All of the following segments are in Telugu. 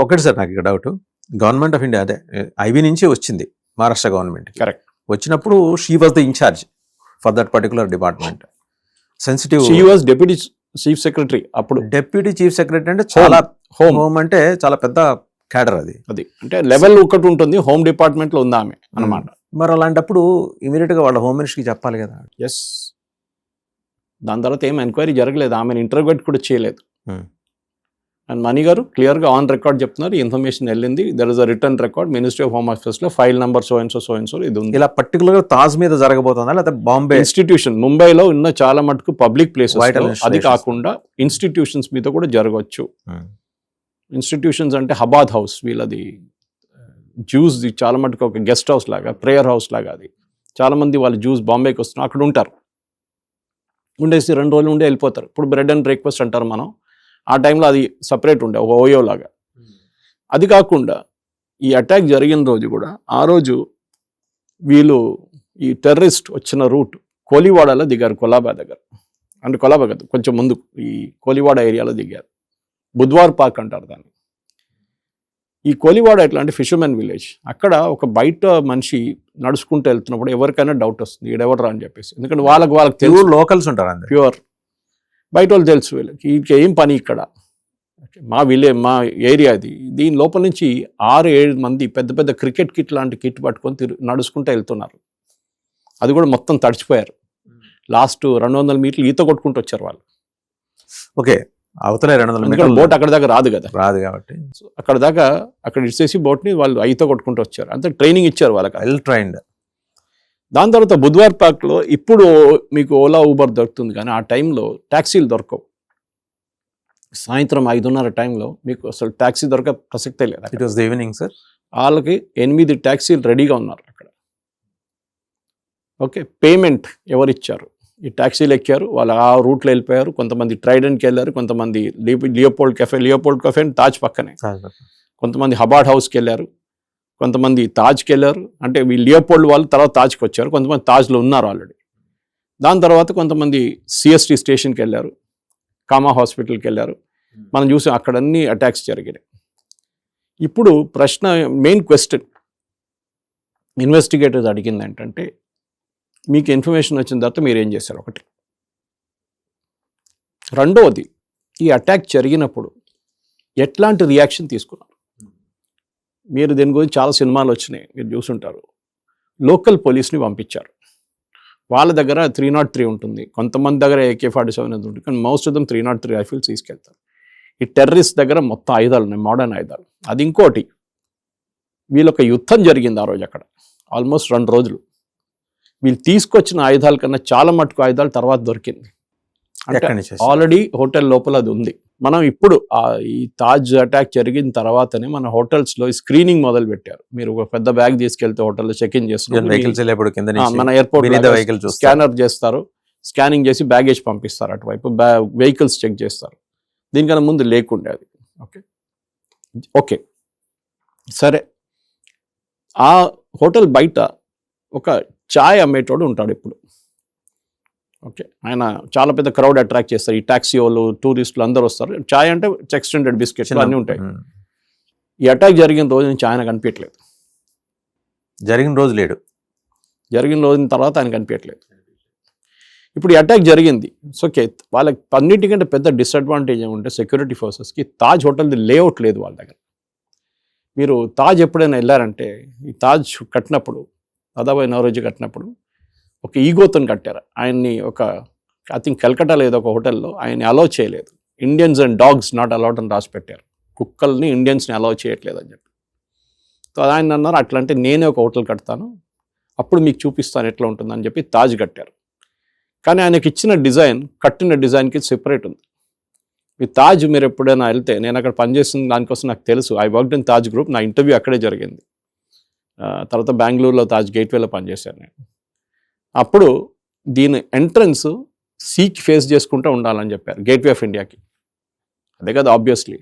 ఒకటి సార్ నాకు ఇక్కడ డౌట్, గవర్నమెంట్ ఆఫ్ ఇండియా అదే ఐబీ నుంచి వచ్చింది మహారాష్ట్ర గవర్నమెంట్, కరెక్ట్. వచ్చినప్పుడు she was the incharge for that particular department. Sensitive, she was deputy chief secretary అప్పుడు. డెప్యూటీ చీఫ్ సెక్రటరీ అంటే చాలా హోమ్ అంటే చాలా పెద్ద క్యాడర్ అది అంటే లెవెల్ ఒకటి ఉంటుంది, హోమ్ డిపార్ట్మెంట్ లో ఉంది ఆమె అన్నమాట. మరి అలాంటప్పుడు ఇమీడియట్ గా వాళ్ళ హోమ్ మినిస్టర్కి చెప్పాలి కదా. ఎస్, దాని తర్వాత ఏం ఎంక్వైరీ జరగలేదు, ఆమెను ఇంటర్వ్యూట్ కూడా చేయలేదు. అండ్ మణి గారు క్లియర్గా ఆన్ రికార్డ్ చెప్తున్నారు, ఇన్ఫర్మేషన్ వెళ్ళింది, there is a return record ministry of home affairs లో file number so and so ఇది ఉంది. ఇలా పర్టికులర్ గా తాజ్ మీద జరగబోతుందా లేకపోతే బాంబే ఇన్స్టిట్యూషన్ ముంబైలో ఉన్న చాలా మటుకు పబ్లిక్ ప్లేసెస్, అది కాకుండా ఇన్స్టిట్యూషన్స్ మీద కూడా జరగవచ్చు. ఇన్స్టిట్యూషన్స్ అంటే హబాద్ హౌస్ వీళ్ళది, జ్యూస్ చాలా మటుకు ఒక గెస్ట్ హౌస్ లాగా, ప్రేయర్ హౌస్ లాగా, అది చాలా మంది వాళ్ళు జ్యూస్ బాంబేకి వస్తున్నారు, అక్కడ ఉంటారు, ఉండేసి 2 రోజులు ఉండి వెళ్ళిపోతారు. ఇప్పుడు బ్రెడ్ అండ్ బ్రేక్ఫాస్ట్ అంటారు మనం, ఆ టైంలో అది సపరేట్ ఉండే ఒక ఓయో లాగా. అది కాకుండా ఈ అటాక్ జరిగిన రోజు కూడా, ఆ రోజు వీళ్ళు ఈ టెర్రరిస్ట్ వచ్చిన రూట్ కోలివాడలో దిగారు, కొలాబా దగ్గర, అంటే కొలాబా కదా కొంచెం ముందు ఈ కోలివాడ ఏరియాలో దిగారు. బుద్వార్ పార్క్ అంటారు దాన్ని. ఈ కోలివాడ ఎట్లా అంటే ఫిషర్మెన్ విలేజ్, అక్కడ ఒక బయట మనిషి నడుచుకుంటూ వెళ్తున్నప్పుడు ఎవరికైనా డౌట్ వస్తుంది ఈడెవడరా అని చెప్పేసి, ఎందుకంటే వాళ్ళకి తెలుసు, లోకల్స్ ఉంటారు, ప్యూర్ బయట వాళ్ళు తెలుసు వీళ్ళకి ఏం పని ఇక్కడ, మా విలేజ్ మా ఏరియా అది. దీని లోపల నుంచి 6-7 మంది పెద్ద పెద్ద క్రికెట్ కిట్ లాంటి కిట్ పట్టుకొని నడుచుకుంటూ వెళ్తున్నారు, అది కూడా మొత్తం తడిచిపోయారు. లాస్ట్ 200 మీటర్లు ఈత కొట్టుకుంటూ వచ్చారు వాళ్ళు. ఓకే, అవతలే 200 మీటర్లు, బోట్ అక్కడ దాకా రాదు కాబట్టి అక్కడ దాకా అక్కడ ఇచ్చేసి బోట్ని వాళ్ళు ఈత కొట్టుకుంటూ వచ్చారు, అంతే ట్రైనింగ్ ఇచ్చారు వాళ్ళకి, వెల్ ట్రైన్డ్. దాని తర్వాత బుద్వార్ పార్క్లో ఇప్పుడు మీకు ఓలా ఊబర్ దొరుకుతుంది, కానీ ఆ టైంలో ట్యాక్సీలు దొరకవు. సాయంత్రం 5:30 టైంలో మీకు అసలు ట్యాక్సీ దొరక ప్రసక్తే లేదు. It was the evening sir. వాళ్ళకి 8 ట్యాక్సీలు రెడీగా ఉన్నారు అక్కడ. ఓకే, పేమెంట్ ఎవరు ఇచ్చారు, ఈ ట్యాక్సీలు ఎక్కారు, వాళ్ళు ఆ రూట్లో వెళ్ళిపోయారు. కొంతమంది ట్రైడెంట్కి వెళ్ళారు, కొంతమంది లియోపోల్డ్ కెఫే తాజ్ పక్కనే, కొంతమంది హబాడ్ హౌస్కి వెళ్ళారు, కొంతమంది తాజ్కి వెళ్ళారు, అంటే వీళ్ళు లియోపోల్డ్ వాళ్ళు తర్వాత తాజ్కి వచ్చారు, కొంతమంది తాజ్లో ఉన్నారు ఆల్రెడీ. దాని తర్వాత కొంతమంది సిఎస్టీ స్టేషన్కి వెళ్ళారు, కామా హాస్పిటల్కి వెళ్ళారు. మనం చూసాం అక్కడ అన్ని అటాక్స్ జరిగినాయి. ఇప్పుడు ప్రశ్న, మెయిన్ క్వశ్చన్ ఇన్వెస్టిగేటర్స్ అడిగింది ఏంటంటే, మీకు ఇన్ఫర్మేషన్ వచ్చిన తర్వాత మీరు ఏం చేశారు ఒకటి. రెండవది, ఈ అటాక్ జరిగినప్పుడు ఎట్లాంటి రియాక్షన్ తీసుకున్నారు. మీరు దీని గురించి చాలా సినిమాలు వచ్చినాయి, మీరు చూసుంటారు. లోకల్ పోలీస్ని పంపించారు, వాళ్ళ దగ్గర 303 ఉంటుంది, కొంతమంది దగ్గర AK-47 ఉంటుంది, కానీ మోస్ట్ ఆఫ్ దమ్ 303 రైఫిల్స్ తీసుకెళ్తారు. ఈ టెర్రరిస్ట్ దగ్గర మొత్తం ఆయుధాలు ఉన్నాయి, మోడర్న్ ఆయుధాలు. అది ఇంకోటి, వీళ్ళొక యుద్ధం జరిగింది ఆ రోజు అక్కడ, ఆల్మోస్ట్ 2 రోజులు. వీళ్ళు తీసుకొచ్చిన ఆయుధాల కన్నా చాలా మటుకు ఆయుధాలు తర్వాత దొరికింది, అంటే ఆల్రెడీ హోటల్ లోపల అది ఉంది. మనం ఇప్పుడు ఈ తాజ్ అటాక్ జరిగిన తర్వాతనే మన హోటల్స్లో స్క్రీనింగ్ మొదలు పెట్టారు. మీరు ఒక పెద్ద బ్యాగ్ తీసుకెళ్తే హోటల్లో చెక్ ఇన్ చేస్తున్నారు, మన ఎయిర్పోర్ట్ స్కానర్ చేస్తారు, స్కానింగ్ చేసి బ్యాగేజ్ పంపిస్తారు అటువైపు, వెహికల్స్ చెక్ చేస్తారు. దీనికన్నా ముందు లేకుండే అది. ఓకే సరే, ఆ హోటల్ బయట ఒక చాయ్ అమ్మేటోడు ఉంటాడు ఇప్పుడు. ఓకే, ఆయన చాలా పెద్ద క్రౌడ్ అట్రాక్ట్ చేస్తారు, ఈ టాక్సీ వాళ్ళు, టూరిస్టులు అందరూ వస్తారు. చాయ్ అంటే ఎక్స్టెండెడ్ బిస్కెట్స్ అన్నీ ఉంటాయి. ఈ అటాక్ జరిగిన రోజు నుంచి ఆయన కనిపించట్లేదు, జరిగిన రోజు లేడు, జరిగిన రోజున తర్వాత ఆయన కనిపించట్లేదు. ఇప్పుడు ఈ అటాక్ జరిగింది. సో ఓకే, వాళ్ళకి అన్నిటికంటే పెద్ద డిసడ్వాంటేజ్ ఏమంటే సెక్యూరిటీ ఫోర్సెస్కి తాజ్ హోటల్ది లేఅవుట్ లేదు వాళ్ళ దగ్గర. మీరు తాజ్ ఎప్పుడైనా వెళ్ళారంటే, ఈ తాజ్ కట్టినప్పుడు, దాదాపు నవరోజు కట్టినప్పుడు ఒక ఈగోతో కట్టారు ఆయన్ని. ఒక ఐ థింక్ కల్కటాలో ఏదో ఒక హోటల్లో ఆయన్ని అలౌ చేయలేదు. Indians and dogs not allowed అని రాసి పెట్టారు, కుక్కల్ని ఇండియన్స్ని అలౌ చేయట్లేదు అని చెప్పి. సో ఆయన అన్నారు, అట్లా అంటే నేనే ఒక హోటల్ కడతాను, అప్పుడు మీకు చూపిస్తాను ఎట్లా ఉంటుందని చెప్పి తాజ్ కట్టారు. కానీ ఆయనకి ఇచ్చిన డిజైన్, కట్టిన డిజైన్కి సెపరేట్ ఉంది. ఈ తాజ్ మీరు ఎప్పుడైనా వెళ్తే, నేను అక్కడ పనిచేసిన దానికోసం నాకు తెలుసు, I worked in Taj group, నా ఇంటర్వ్యూ అక్కడే జరిగింది. తర్వాత బెంగళూరులో తాజ్ గేట్వేలో పనిచేశాను నేను. అప్పుడు దీని ఎంట్రన్స్ సీకి ఫేస్ చేసుకుంటూ ఉండాలని చెప్పారు, గేట్వే ఆఫ్ ఇండియాకి. అదే కదా ఆబ్వియస్లీ.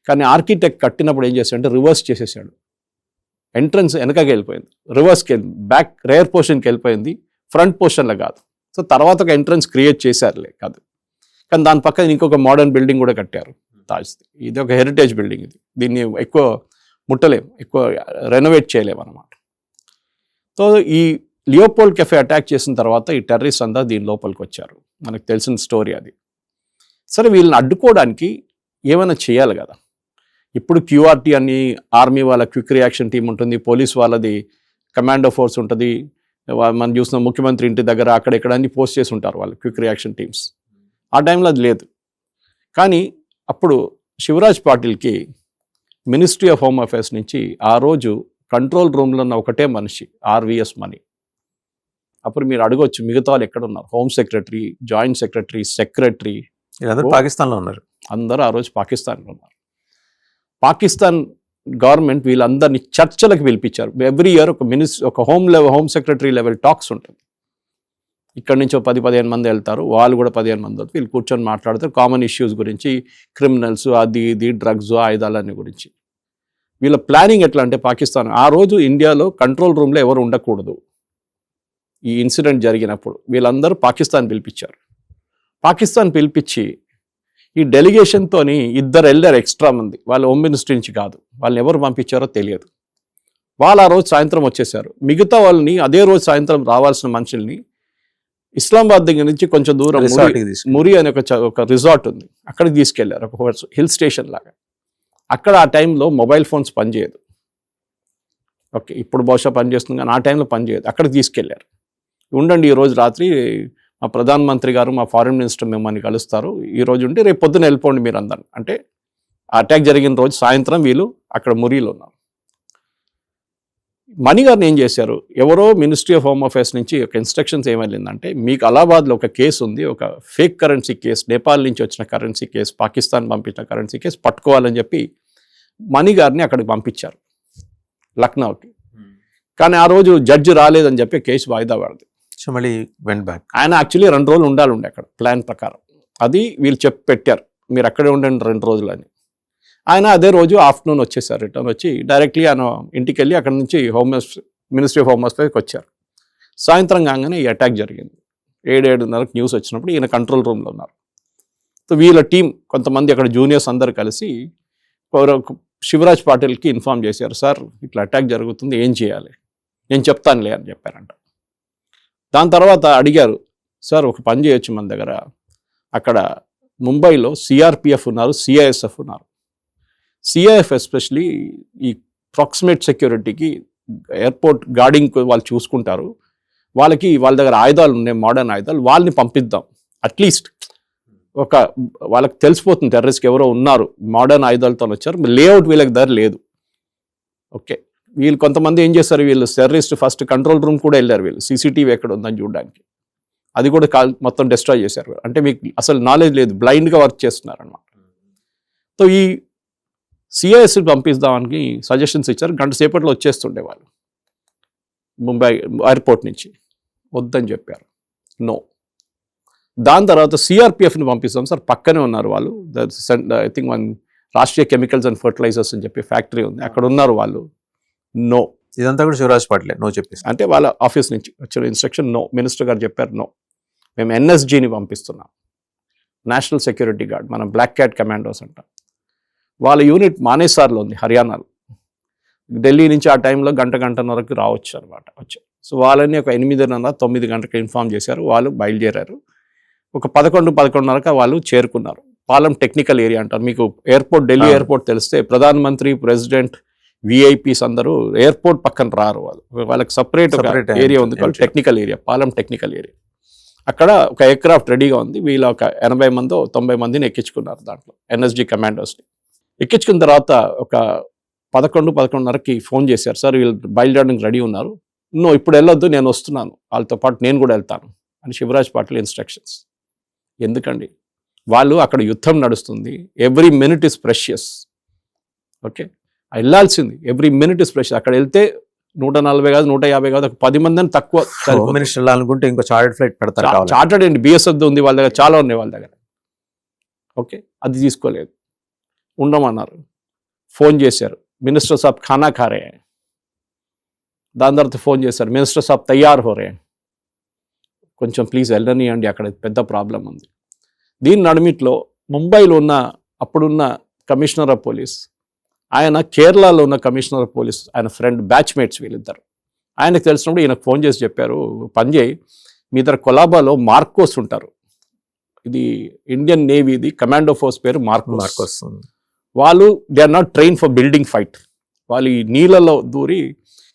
కానీ ఆర్కిటెక్ట్ కట్టినప్పుడు ఏం చేశాడంటే రివర్స్ చేసేసాడు. ఎంట్రన్స్ వెనకకి వెళ్ళిపోయింది, రివర్స్కి బ్యాక్ రేర్ పోర్షన్కి వెళ్ళిపోయింది, ఫ్రంట్ పోర్షన్లో కాదు. సో తర్వాత ఒక ఎంట్రన్స్ క్రియేట్ చేశారులే కాదు, కానీ దాని పక్కన ఇంకొక మోడర్న్ బిల్డింగ్ కూడా కట్టారు. తాజ్ది. ఇది ఒక హెరిటేజ్ బిల్డింగ్, దీన్ని ఎక్కువ ముట్టలేము, ఎక్కువ రెనోవేట్ చేయలేము అన్నమాట. సో ఈ లియోపోల్డ్ కెఫే అటాక్ చేసిన తర్వాత ఈ టెర్రరిస్ట్ అంతా దీని లోపలికి వచ్చారు. మనకు తెలిసిన స్టోరీ అది. సరే, వీళ్ళని అడ్డుకోవడానికి ఏమైనా చేయాలి కదా. ఇప్పుడు క్యూఆర్టీ అని ఆర్మీ వాళ్ళ క్విక్ రియాక్షన్ టీం ఉంటుంది, పోలీస్ వాళ్ళది కమాండో ఫోర్స్ ఉంటుంది, మనం చూసిన ముఖ్యమంత్రి ఇంటి దగ్గర అక్కడ ఇక్కడ అన్ని పోస్ట్ చేసి ఉంటారు వాళ్ళు క్విక్ రియాక్షన్ టీమ్స్. ఆ టైంలో అది లేదు. కానీ అప్పుడు శివరాజ్ పాటిల్కి మినిస్ట్రీ ఆఫ్ హోమ్ అఫైర్స్ నుంచి ఆ రోజు కంట్రోల్ రూమ్లో ఉన్న ఒకటే మనిషి ఆర్వీఎస్ మనీ. అప్పుడు మీరు అడగొచ్చు మిగతా వాళ్ళు ఎక్కడ ఉన్నారు, home secretary, joint secretary, secretary, వీళ్ళందరూ పాకిస్తాన్లో ఉన్నారు. అందరూ ఆ రోజు పాకిస్తాన్లో ఉన్నారు. పాకిస్తాన్ గవర్నమెంట్ వీళ్ళందరినీ చర్చలకు పిలిపించారు. ఎవ్రీ ఇయర్ ఒక హోమ్ సెక్రటరీ లెవెల్ టాక్స్ ఉంటుంది. ఇక్కడ నుంచి 10-15 మంది వెళ్తారు, వాళ్ళు కూడా 15 మంది వస్తారు. వీళ్ళు కూర్చొని మాట్లాడతారు కామన్ ఇష్యూస్ గురించి, క్రిమినల్స్, అది ఇది, డ్రగ్స్, ఆయుధాలన్నీ గురించి. వీళ్ళ ప్లానింగ్ ఎట్లా అంటే పాకిస్తాన్ ఆ రోజు ఇండియాలో కంట్రోల్ రూమ్లో ఎవరు ఉండకూడదు. ఈ ఇన్సిడెంట్ జరిగినప్పుడు వీళ్ళందరూ పాకిస్తాన్ పిలిపించారు. పాకిస్తాన్ పిలిపించి ఈ డెలిగేషన్తోని 2 వెళ్ళారు ఎక్స్ట్రా మంది, వాళ్ళు హోమ్ మినిస్ట్రీ నుంచి కాదు, వాళ్ళని ఎవరు పంపించారో తెలియదు. వాళ్ళు ఆ రోజు సాయంత్రం వచ్చేసారు. మిగతా వాళ్ళని అదే రోజు సాయంత్రం రావాల్సిన మనుషుల్ని ఇస్లామాబాద్ దగ్గర నుంచి కొంచెం దూరం మురి అనే ఒక రిసార్ట్ ఉంది, అక్కడికి తీసుకెళ్లారు. ఒక హిల్ స్టేషన్ లాగా. అక్కడ ఆ టైంలో మొబైల్ ఫోన్స్ పనిచేయదు. ఓకే, ఇప్పుడు బహుశా పనిచేస్తుంది కానీ ఆ టైంలో పనిచేయదు. అక్కడికి తీసుకెళ్లారు. ఉండండి, ఈ రోజు రాత్రి మా ప్రధానమంత్రి గారు, మా ఫారిన్ మినిస్టర్ మిమ్మల్ని కలుస్తారు, ఈ రోజు ఉంటే రేపు పొద్దున వెళ్ళిపోండి మీరు అందరు. అంటే ఆ అటాక్ జరిగిన రోజు సాయంత్రం వీళ్ళు అక్కడ మురిలో ఉన్నారు. మణి గారిని ఏం చేశారు, ఎవరో మినిస్ట్రీ ఆఫ్ హోమ్ అఫైర్స్ నుంచి ఒక ఇన్స్ట్రక్షన్స్ ఏమైందంటే, మీకు అలహాబాద్లో ఒక కేసు ఉంది, ఒక ఫేక్ కరెన్సీ కేసు, నేపాల్ నుంచి వచ్చిన కరెన్సీ కేసు, పాకిస్తాన్ పంపించిన కరెన్సీ కేసు పట్టుకోవాలని చెప్పి మణి గారిని అక్కడికి పంపించారు లక్నోకి. కానీ ఆ రోజు జడ్జి రాలేదని చెప్పి కేసు వాయిదా పడింది. సో మళ్ళీ వెంట్ బ్యాక్. ఆయన యాక్చువల్లీ 2 రోజులు ఉండాలి అక్కడ ప్లాన్ ప్రకారం. అది వీళ్ళు చెప్పి పెట్టారు, మీరు అక్కడే ఉండండి 2 రోజులు అని. ఆయన అదే రోజు ఆఫ్టర్నూన్ వచ్చేసారు, రిటర్న్ వచ్చి డైరెక్ట్లీ ఆయన ఇంటికి వెళ్ళి అక్కడ నుంచి మినిస్ట్రీ ఆఫ్ హోమ్ అఫైర్స్కి వచ్చారు. సాయంత్రం కాగానే ఈ అటాక్ జరిగింది. 7-7:30 న్యూస్ వచ్చినప్పుడు ఈయన కంట్రోల్ రూమ్లో ఉన్నారు. సో వీళ్ళ టీం కొంతమంది అక్కడ జూనియర్స్ అందరు కలిసి శివరాజ్ పాటిల్కి ఇన్ఫార్మ్ చేశారు, సార్ ఇట్లా అటాక్ జరుగుతుంది, ఏం చేయాలి, నేను చెప్తానులే అని చెప్పారంట. దాని తర్వాత అడిగారు, సార్ ఒక పని చేయొచ్చు మన దగ్గర, అక్కడ ముంబైలో సిఆర్పిఎఫ్ ఉన్నారు, సిఐఎస్ఎఫ్ ఉన్నారు. సిఐఎఫ్ ఎస్పెషలీ ఈ ప్రాక్సిమేట్ సెక్యూరిటీకి, ఎయిర్పోర్ట్ గార్డింగ్ వాళ్ళు చూసుకుంటారు. వాళ్ళ దగ్గర ఆయుధాలు ఉన్నాయి, మోడర్న్ ఆయుధాలు, వాళ్ళని పంపిద్దాం. అట్లీస్ట్ వాళ్ళకి తెలిసిపోతుంది టెర్రరిస్ట్కి ఎవరో ఉన్నారు, మోడర్న్ ఆయుధాలతో వచ్చారు, లేఅవుట్ వీళ్ళకి దగ్గర లేదు. ఓకే, వీళ్ళు కొంతమంది ఏం చేస్తారు, వీళ్ళు టెర్రరిస్ట్ ఫస్ట్ కంట్రోల్ రూమ్ కూడా వెళ్ళారు, వీళ్ళు సీసీటీవీ ఎక్కడ ఉందని చూడడానికి. అది కూడా మొత్తం డిస్ట్రాయ్ చేశారు. అంటే మీకు అసలు నాలెడ్జ్ లేదు, బ్లైండ్గా వర్క్ చేస్తున్నారు అనమాట. సో ఈ సిఐఎస్ పంపిస్తామని సజెషన్స్ ఇచ్చారు. గంట సేపట్లో వచ్చేస్తుండే వాళ్ళు ముంబై ఎయిర్పోర్ట్ నుంచి. వద్దని చెప్పారు, నో. దాని తర్వాత సిఆర్పిఎఫ్ని పంపిస్తాం సార్, పక్కనే ఉన్నారు వాళ్ళు, I think Rashtriya chemicals and fertilizers అని చెప్పి ఫ్యాక్టరీ ఉంది, అక్కడ ఉన్నారు వాళ్ళు, నో. ఇదంతా కూడా శివరాజ్ పాటిలే నో చెప్పేసి, అంటే వాళ్ళ ఆఫీస్ నుంచి వచ్చిన ఇన్స్ట్రక్షన్, నో. మినిస్టర్ గారు చెప్పారు, నో, మేము ఎన్ఎస్జీని పంపిస్తున్నాం, నేషనల్ సెక్యూరిటీ గార్డ్, మన బ్లాక్ క్యాట్ కమాండోస్ అంటాం. వాళ్ళ యూనిట్ మానేసార్లో ఉంది, హర్యానాలో. ఢిల్లీ నుంచి ఆ టైంలో గంటన్నరకు రావచ్చు అనమాట, వచ్చారు. సో వాళ్ళని ఒక 8:30-9 గంటలకు ఇన్ఫార్మ్ చేశారు. వాళ్ళు బయలుదేరారు. ఒక 11-11:30 వాళ్ళు చేరుకున్నారు. పాలెం టెక్నికల్ ఏరియా అంటారు. మీకు ఎయిర్పోర్ట్, ఢిల్లీ ఎయిర్పోర్ట్ తెలిస్తే ప్రధానమంత్రి, ప్రెసిడెంట్, విఐపీస్ అందరూ ఎయిర్పోర్ట్ పక్కన రారు. వాళ్ళకి సపరేట్ ఏరియా ఉంది, technical area, Palem technical area. అక్కడ ఒక ఎయిర్క్రాఫ్ట్ రెడీగా ఉంది. వీళ్ళు ఒక 80-90 మందిని ఎక్కించుకున్నారు దాంట్లో, ఎన్ఎస్జీ కమాండోస్ని. ఎక్కించుకున్న తర్వాత ఒక 11-11:30కి ఫోన్ చేశారు, సార్ వీళ్ళు బయలుదేరడానికి రెడీ ఉన్నారు, నో ఇప్పుడు వెళ్ళొద్దు, నేను వస్తున్నాను, వాళ్ళతో పాటు నేను కూడా వెళ్తాను అని శివరాజ్ పాటిల్ ఇన్స్ట్రక్షన్స్. ఎందుకండి, వాళ్ళు అక్కడ యుద్ధం నడుస్తుంది, every minute is precious. Okay, వెళ్ళాల్సింది, ఎవ్రీ మినిట్ ఇస్ ప్రెషియస్. అక్కడ వెళ్తే 140 కాదు, 150 కాదు, ఒక 10 మందిని తక్కువ. మినిస్టర్ అనుకుంటే ఇంకో చార్టెడ్ ఫ్లైట్ పెడతారు, చార్టెడ్ అండి, బిఎస్ఎఫ్ ఉంది వాళ్ళ దగ్గర, చాలా ఉన్నాయి వాళ్ళ దగ్గర. ఓకే, అది తీసుకోలేదు, ఉండమన్నారు. ఫోన్ చేశారు, మినిస్టర్ సాబ్ ఖానా ఖా రే. దాని తర్వాత ఫోన్ చేశారు, మినిస్టర్ సాబ్ తయారు హో రే, కొంచెం ప్లీజ్ వెళ్ళనియండి, అక్కడ పెద్ద ప్రాబ్లం ఉంది. దీని నడుమిట్లో ముంబైలో ఉన్న అప్పుడున్న కమిషనర్ ఆఫ్ పోలీస్, ఆయన కేరళలో ఉన్న కమిషనర్ ఆఫ్ పోలీస్, ఆయన ఫ్రెండ్ బ్యాచ్మేట్స్ వీళ్ళిద్దరు. ఆయనకు తెలిసినప్పుడు ఈయనకు ఫోన్ చేసి చెప్పారు, పని చేయి, మీ దగ్గర కొలాబాలో మార్కోస్ ఉంటారు, ఇది ఇండియన్ నేవీది కమాండో ఫోర్స్ పేరు మార్కోస్. వాళ్ళు they are not train for building fight. వాళ్ళు ఈ నీళ్ళలో దూరి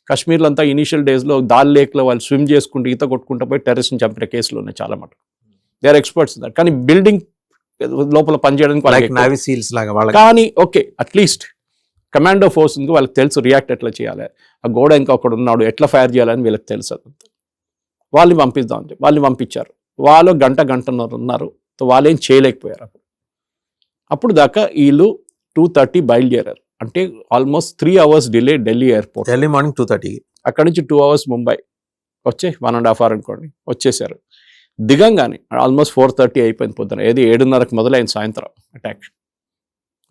కాశ్మీర్లో అంతా ఇనీషియల్ డేస్లో దాల్ లేక్లో వాళ్ళు స్విమ్ చేసుకుంటూ ఈత కొట్టుకుంటూ పోయి టెర్రరిస్ట్ని చంపిన కేసులు ఉన్నాయి చాలా మటుకు. They are experts that. కానీ బిల్డింగ్ లోపల పనిచేయడానికి నావీ సీల్స్ లాగా వాళ్ళకి. కానీ ఓకే, అట్లీస్ట్ కమాండో ఫోర్స్ ఉంది, వాళ్ళకి తెలుసు రియాక్ట్ ఎట్లా చేయాలి, ఆ గోడ ఇంకా ఒకడు ఉన్నాడు ఎట్లా ఫైర్ చేయాలని వీళ్ళకి తెలుసు. వాళ్ళని పంపిద్దాం అంటే వాళ్ళని పంపించారు. వాళ్ళు గంటన్నర ఉన్నారు, వాళ్ళు ఏం చేయలేకపోయారు. అప్పుడు దాకా వీళ్ళు 2:30 బయలుదేరారు, అంటే almost 3 hours delay Delhi airport. Early morning 2:30. అక్కడి నుంచి 2 hours ముంబై వచ్చే 1.5 hours అనుకోండి వచ్చేసారు. దిగంగానే ఆల్మోస్ట్ 4:30 అయిపోయింది పొద్దున, ఏది 7:30కి మొదలైంది సాయంత్రం అటాక్.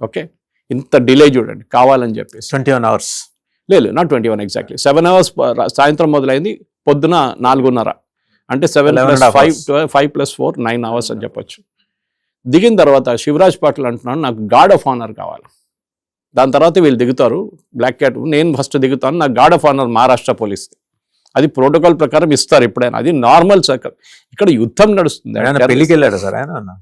ఓకే, ఇంత డిలే చూడండి కావాలని చెప్పేసి. 21 hours. లేదు, నాట్ 21 ఎగ్జాక్ట్లీ 7 hours సాయంత్రం మొదలైంది, పొద్దున 4:30, అంటే 7 + 5 + 4 9 hours అని చెప్పొచ్చు. దిగిన తర్వాత శివరాజ్ పాటిల్ అంటున్నాడు, నాకు గార్డ్ ఆఫ్ ఆనర్ కావాలి. దాని తర్వాత వీళ్ళు దిగుతారు, బ్లాక్ క్యాట్, నేను ఫస్ట్ దిగుతాను, నాకు guard of honour Maharashtra police, అది ప్రోటోకాల్ ప్రకారం ఇస్తారు ఎప్పుడైనా, అది నార్మల్ సర్కిల్. ఇక్కడ యుద్ధం నడుస్తుంది. పెళ్లికి వెళ్ళాడు సార్ ఆయన.